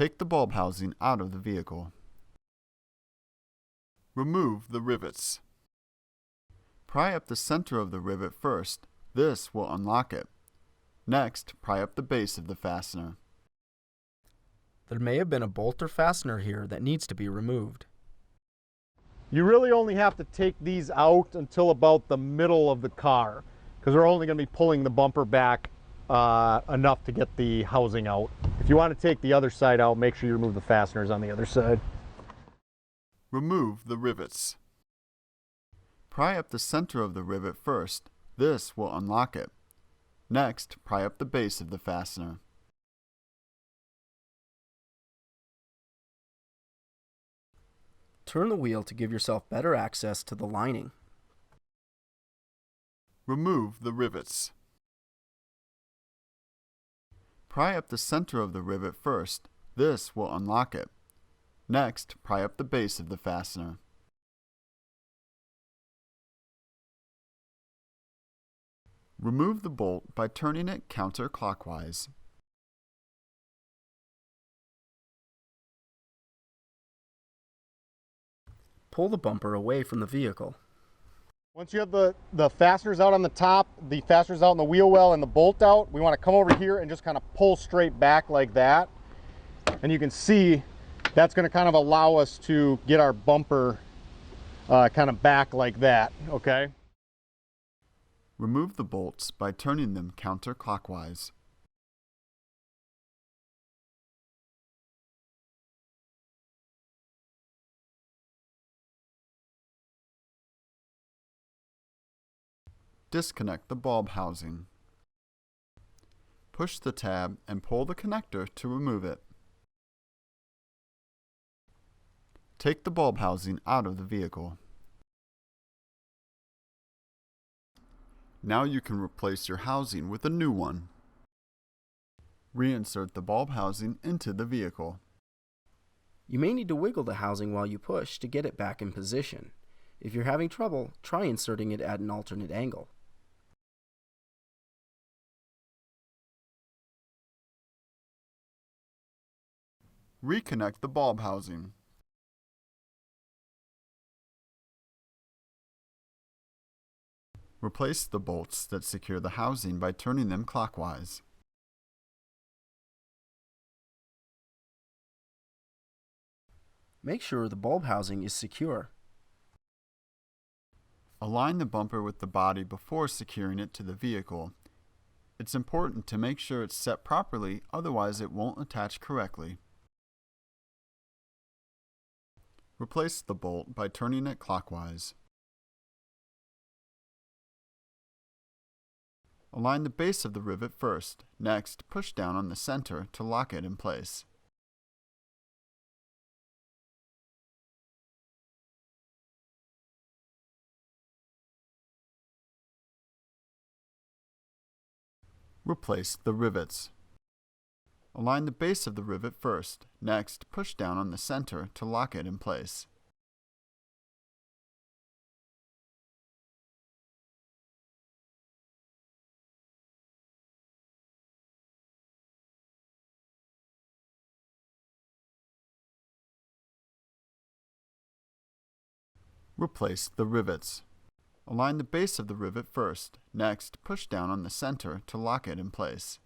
Take the bulb housing out of the vehicle. Remove the rivets. Pry up the center of the rivet first. This will unlock it. Next, pry up the base of the fastener. There may have been a bolt or fastener here that needs to be removed. You really only have to take these out until about the middle of the car, because we're only going to be pulling the bumper back enough to get the housing out. If you want to take the other side out, make sure you remove the fasteners on the other side. Remove the rivets. Pry up the center of the rivet first. This will unlock it. Next, pry up the base of the fastener. Turn the wheel to give yourself better access to the lining. Remove the rivets. Pry up the center of the rivet first. This will unlock it. Next, pry up the base of the fastener. Remove the bolt by turning it counterclockwise. Pull the bumper away from the vehicle. Once you have the fasteners out on the top, the fasteners out in the wheel well, and the bolt out, we want to come over here and just kind of pull straight back like that. And you can see that's going to kind of allow us to get our bumper kind of back like that, okay? Remove the bolts by turning them counterclockwise. Disconnect the bulb housing. Push the tab and pull the connector to remove it. Take the bulb housing out of the vehicle. Now you can replace your housing with a new one. Reinsert the bulb housing into the vehicle. You may need to wiggle the housing while you push to get it back in position. If you're having trouble, try inserting it at an alternate angle. Reconnect the bulb housing. Replace the bolts that secure the housing by turning them clockwise. Make sure the bulb housing is secure. Align the bumper with the body before securing it to the vehicle. It's important to make sure it's set properly, otherwise it won't attach correctly. Replace the bolt by turning it clockwise. Align the base of the rivet first. Next, push down on the center to lock it in place. Replace the rivets. Align the base of the rivet first. Next, push down on the center to lock it in place. Replace the rivets. Align the base of the rivet first. Next, push down on the center to lock it in place.